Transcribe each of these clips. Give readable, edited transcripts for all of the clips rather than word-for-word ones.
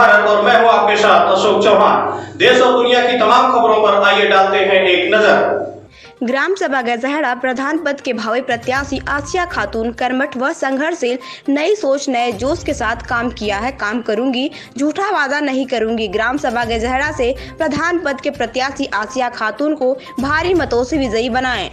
भारत और मैं हूं आपके साथ अशोक चौहान। देश और दुनिया की तमाम खबरों पर आइए डालते हैं एक नजर। ग्राम सभा गैजहरा प्रधान पद के भावी प्रत्याशी आसिया खातून कर्मठ व संघर्षशील, नई सोच नए जोश के साथ काम किया है। काम करूंगी, झूठा वादा नहीं करूंगी। ग्राम सभा गैजहरा से प्रधान पद के प्रत्याशी आसिया खातून को भारी मतों से विजयी बनाएं।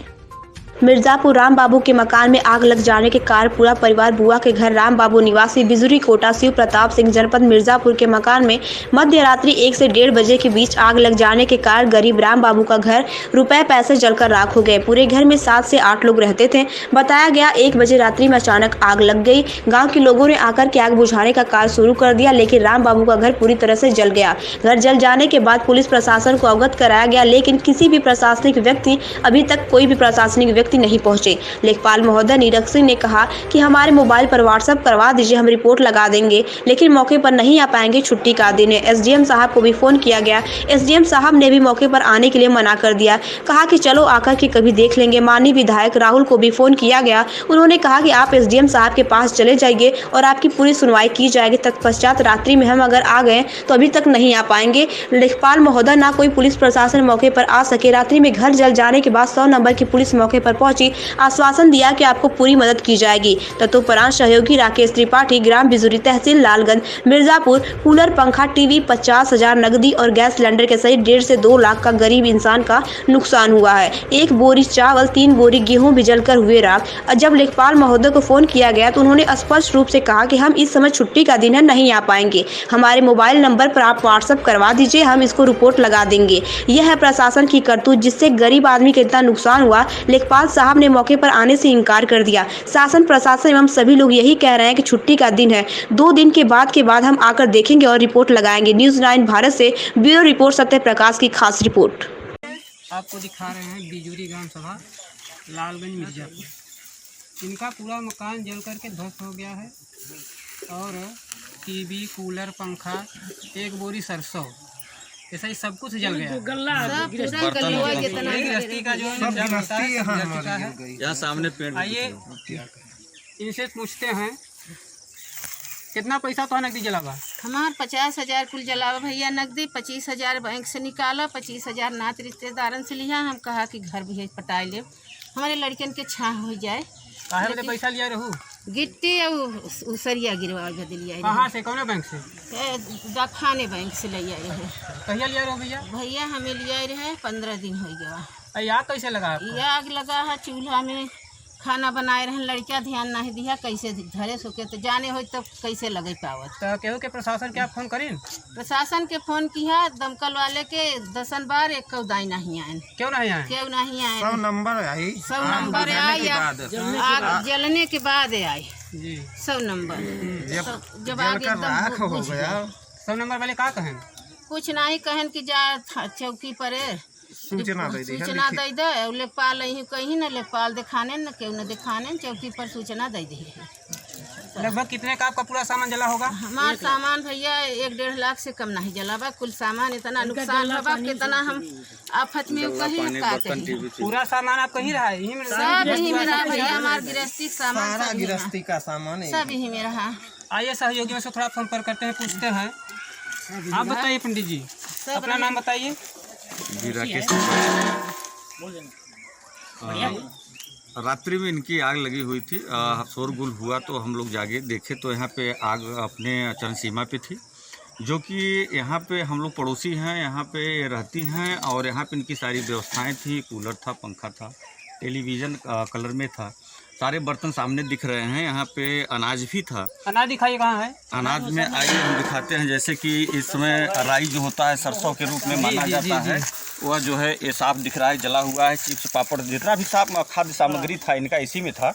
मिर्जापुर राम बाबू के मकान में आग लग जाने के कारण पूरा परिवार बुआ के घर राम बाबू निवासी बिजुरी कोटा शिव प्रताप सिंह जनपद मिर्जापुर के मकान में मध्य रात्रि 1 से 1:30 बजे के बीच आग लग जाने के कारण गरीब राम बाबू का घर रुपए पैसे जलकर राख हो गए। पूरे घर में 7 से 8 लोग रहते थे। बताया गया 1 बजे रात्रि में अचानक आग लग गई। गाँव के लोगों ने आकर के आग बुझाने का कार्य शुरू कर दिया, लेकिन राम बाबू का घर पूरी तरह से जल गया। घर जल जाने के बाद पुलिस प्रशासन को अवगत कराया गया, लेकिन किसी भी प्रशासनिक व्यक्ति अभी तक कोई भी प्रशासनिक व्यक्ति नहीं पहुंचे। लेखपाल महोदय नीरज सिंह ने कहा कि हमारे मोबाइल पर व्हाट्सएप करवा दीजिए, हम रिपोर्ट लगा देंगे, लेकिन मौके पर नहीं आ पाएंगे, छुट्टी का दिन है। एसडीएम साहब को भी फोन किया गया। एसडीएम साहब ने भी मौके पर आने के लिए मना कर दिया, कहा कि चलो आकर के कभी देख लेंगे। माननीय विधायक राहुल को भी फोन किया गया। उन्होंने कहा कि आप एसडीएम साहब के पास चले जाइए और आपकी पूरी सुनवाई की जाएगी। तत्पश्चात रात्रि में हम अगर आ गए तो अभी तक नहीं आ पाएंगे। लेखपाल महोदय ना कोई पुलिस प्रशासन मौके पर आ सके। रात्रि में घर जल जाने के बाद 100 नंबर की पुलिस मौके पर पहुंची, आश्वासन दिया कि आपको पूरी मदद की जाएगी। तत्परांत सहयोगी राकेश त्रिपाठी, ग्राम बिजुरी, तहसील लालगंज, मिर्जापुर, कूलर, पंखा, टीवी, 50,000 नकदी और गैस सिलेंडर के सहित 1.5 से 2 लाख का गरीब इंसान का नुकसान हुआ है। 1 बोरी चावल, 3 बोरी गेहूं भी जलकर हुए राख। जब लेखपाल महोदय को फोन किया गया तो उन्होंने स्पष्ट रूप से कहा कि हम इस समय छुट्टी का दिन है, नहीं आ पाएंगे। हमारे मोबाइल नंबर पर आप व्हाट्सएप करवा दीजिए, हम इसको रिपोर्ट लगा देंगे। यह है प्रशासन की करतूत, जिससे गरीब आदमी का इतना नुकसान हुआ। लेखपाल साहब ने मौके पर आने से इनकार कर दिया। शासन प्रशासन एवं सभी लोग यही कह रहे हैं कि छुट्टी का दिन है, 2 दिन के बाद हम आकर देखेंगे और रिपोर्ट लगाएंगे। न्यूज़ 9 भारत से ब्यूरो रिपोर्ट सत्य प्रकाश की खास रिपोर्ट। आपको दिखा रहे हैं बिजुरी ग्राम सभा लालगंज मिर्जापुर। इनका पूरा मकान जल करके ध्वस्त हो गया है और टीवी, कूलर, पंखा, 1 बोरी सरसों, ऐसा ही सब कुछ जल गया। गृहस्थी का जो यहाँ सामने पेड़। आइए इनसे पूछते हैं कितना पैसा तो नकदी जलावा? हमार 50,000 कुल जलावा भैया नकदी, 25,000 बैंक से निकाला, 25,000 नात रिश्तेदारन से लिया। हम कहा कि घर भी पटाए ले, हमारे लड़कन के छाँ हो जाए। काहे बदे पैसा लिया रहू? गिट्टी और उसरिया गिरवा लिया। कहाँ से, कौन बैंक से? दखाने बैंक से लिया रहे। कहिया लिया रहो भैया? भैया हमें लिया रहे 15 दिन हो गया। ये आग कैसे लगा आपको? ये आग लगा है चूल्हा में खाना बनाए रहे, लड़का ध्यान नहीं दिया, कैसे धरे सोके तो जाने हो तो कैसे लगे पावत। तो केहू के प्रशासन के आप फोन करीन? प्रशासन के फोन किया, दमकल वाले के 10 बार, एक कौदाई नहीं आए। क्यों नहीं आए? क्यों नहीं आए? 100 नंबर आई। 100 नंबर आई, आग जलने के बाद आए जी 100 नंबर। जब आग एकदम हो गया, 100 नंबर वाले का कहें? कुछ नहीं कहन कि जा चौकी पर सूचना दे दे। लेखपाल कहीं न लेखपाल दिखाने न क्यों न दिखाने, चौकी पर सूचना दे दी। लगभग कितने का आपका पूरा सामान जला होगा? हमारा सामान भैया 1-1.5 लाख से कम नहीं जला बा। कुल सामान इतना नुकसान हुआ, कितना हम आफत में कहीं का कहीं। पूरा सामान आप कहीं रहा है? यहीं में सब यहीं में रहा भैया, हमारा गृहस्थी सामान, सारा गृहस्थी का सामान है, सब यहीं में रहा। आइए सहयोगियों से थोड़ा फोन पर करते हैं, पूछते हैं। आप बताइए पंडित जी, अपना नाम बताइए। जी राकेश। रात्रि में इनकी आग लगी हुई थी। शोरगुल हुआ तो हम लोग जागे, देखे तो यहाँ पे आग अपने चरण सीमा पे थी, जो कि यहाँ पे हम लोग पड़ोसी हैं, यहाँ पे रहती हैं और यहाँ पे इनकी सारी व्यवस्थाएं थी। कूलर था, पंखा था, टेलीविज़न कलर में था, सारे बर्तन सामने दिख रहे हैं। यहाँ पे अनाज भी था। अनाज दिखाइए कहाँ है? अनाज में आइए हम दिखाते हैं। जैसे कि इस समय राई जो होता है सरसों के रूप में माना जाता है, वह जो है ये साफ दिख रहा है, जला हुआ है। चिप्स, पापड़, जितना भी साफ खाद्य सामग्री था इनका इसी में था।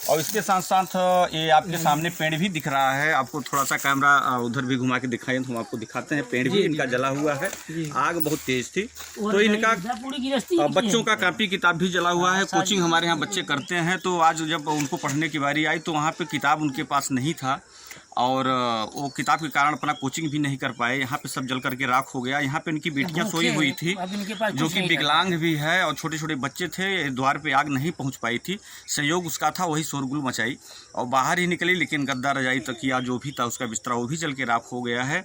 और इसके साथ साथ ये आपके सामने पेड़ भी दिख रहा है। आपको थोड़ा सा कैमरा उधर भी घुमा के दिखाएं तो हम आपको दिखाते हैं। पेड़ भी इनका जला हुआ है। आग बहुत तेज थी। तो इनका बच्चों का कॉपी किताब भी जला हुआ है। कोचिंग हमारे यहाँ बच्चे करते हैं, तो आज जब उनको पढ़ने की बारी आई तो वहाँ पे किताब उनके पास नहीं था और वो किताब के कारण अपना कोचिंग भी नहीं कर पाए। यहाँ पे सब जल करके राख हो गया। यहाँ पे इनकी बेटियाँ सोई हुई थी जो कि विकलांग भी है और छोटे छोटे बच्चे थे। द्वार पे आग नहीं पहुँच पाई थी। संयोग उसका था वही शोरगुल मचाई और बाहर ही निकली, लेकिन गद्दा रजाई तकिया जो भी था उसका बिस्तरा वो भी जल के राख हो गया है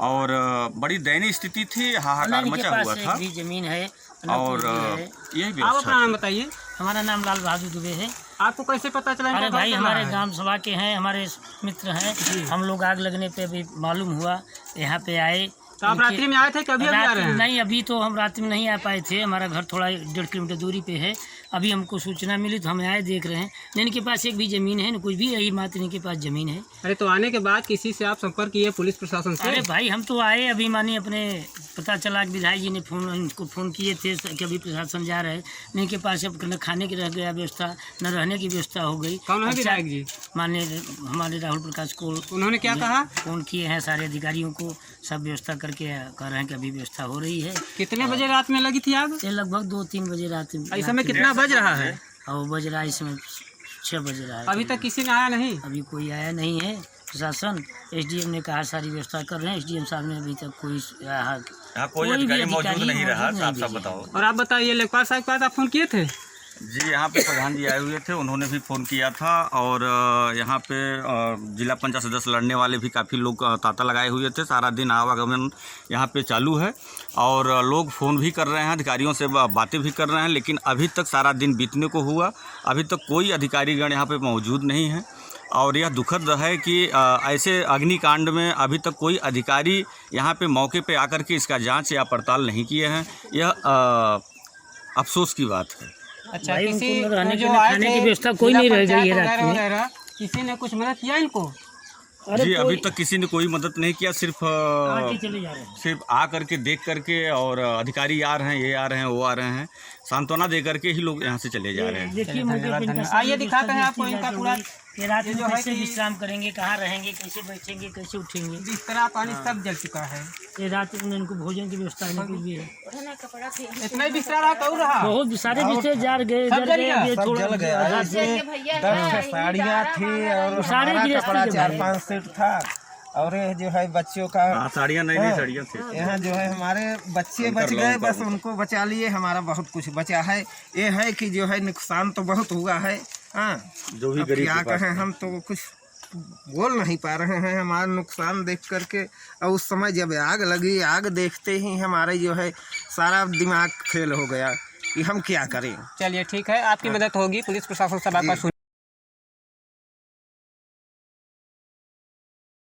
और बड़ी दयनीय स्थिति थी। हाहाकार मचा हुआ था। जमीन है और यही आप अपना नाम बताइए। हमारा नाम लाल बहादुर दुबे है। आपको कैसे पता चला? अरे इनका भाई घर हमारे कहाँ है? ग्राम सभा के हैं, हमारे मित्र हैं। हम लोग आग लगने पे अभी मालूम हुआ, यहाँ पे आए। तो आप रात्रि में आए थे, कभी अभी आ रहे हैं? नहीं, अभी तो हम रात्रि में नहीं आ पाए थे। हमारा घर थोड़ा 1.5 किलोमीटर दूरी पे है। अभी हमको सूचना मिली तो हम आए, देख रहे हैं। इनके पास एक भी ज़मीन है न कुछ भी, यही मात्र इनके पास ज़मीन है। अरे तो आने के बाद किसी से आप संपर्क किए पुलिस प्रशासन से? अरे भाई हम तो आए अभी, मानिए अपने पता चला कि विधायक जी ने इनको फ़ोन किए थे कि अभी प्रशासन जा रहे हैं। इनके पास अब न खाने की रह गया व्यवस्था, न रहने की व्यवस्था हो गई। कौन है विधायक जी? माननीय हमारे राहुल प्रकाश को उन्होंने क्या कहा? फ़ोन किए हैं सारे अधिकारियों को, सब व्यवस्था करके कह रहे हैं कि अभी व्यवस्था हो रही है। कितने बजे रात में लगी थी आग? ये लगभग 2-3 बजे रात में। इस समय कितना बज रहा है? और बज रहा है इस समय 6 बज रहा है। अभी तक किसी ने आया नहीं? अभी कोई आया नहीं है। प्रशासन एसडीएम ने कहा सारी व्यवस्था कर रहे हैं। एसडीएम साहब ने अभी तक यहाँ कोई भी अधिकारी मौजूद अधिकारी नहीं रहा। मौजूद साफ नहीं साफ है। बताओ। और आप बताइए, लेखपाल साहब के पास आप फोन किए थे? जी, यहाँ पे प्रधान जी आए हुए थे, उन्होंने भी फ़ोन किया था और यहाँ पे जिला पंचायत सदस्य लड़ने वाले भी काफ़ी लोग तांता लगाए हुए थे। सारा दिन आवागमन यहाँ पे चालू है और लोग फ़ोन भी कर रहे हैं, अधिकारियों से बातें भी कर रहे हैं, लेकिन अभी तक सारा दिन बीतने को हुआ, अभी तक कोई अधिकारीगण यहाँ पे मौजूद नहीं है। और यह दुखद है कि ऐसे अग्निकांड में अभी तक कोई अधिकारी यहाँ पे मौके पे आकर के इसका जांच या पड़ताल नहीं किए हैं। यह अफसोस की बात है। अच्छा, भाई किसी उनको रहने जो की आए खाने थे, की व्यवस्था कोई नहीं रह गई है रात में। वगैरह, किसी ने कुछ मदद किया इनको? जी, अभी तक किसी ने कोई मदद नहीं किया। सिर्फ चले जा रहे हैं। सिर्फ आ करके देख करके और अधिकारी आ रहे हैं, ये आ रहे हैं, वो आ रहे हैं, सांत्वना दे करके ही लोग यहाँ से चले जा रहे हैं। देखिए मौके पे इनका आइए दिखाते हैं आपको इनका पूरा ये रात में जो है कैसे कि- विश्राम करेंगे, कहाँ रहेंगे, कैसे बैठेंगे, कैसे उठेंगे। बिस्तरा पानी सब जल चुका है। ये रात में इनको भोजन की व्यवस्था नहीं कुछ भी है। इतना ही बिस्तरा रहा कौन रहा? बहुत सारे बिस्तर जल गए, सब जल गया? अभी थोड़ा आधा से साड़ियाँ थी और सारे हमारा गृहस्थी कपड़ा के 4-5 सेट था और ये जो है बच्चों का हाँ, साड़ियाँ नहीं साड़ियाँ थी। यहाँ जो है हमारे बच्चे बच गए, बस उनको बचा लिए। हमारा बहुत कुछ बचा है। ये है कि जो है नुकसान तो बहुत हुआ है। हाँ, जो भी अब गरीब क्या के पास कहें, हम तो कुछ बोल नहीं पा रहे हैं हमारा नुकसान देख करके। और उस समय जब आग लगी, आग देखते ही हमारे जो है सारा दिमाग फेल हो गया कि हम क्या करें। चलिए ठीक है, आपकी मदद होगी। पुलिस प्रशासन सब आपका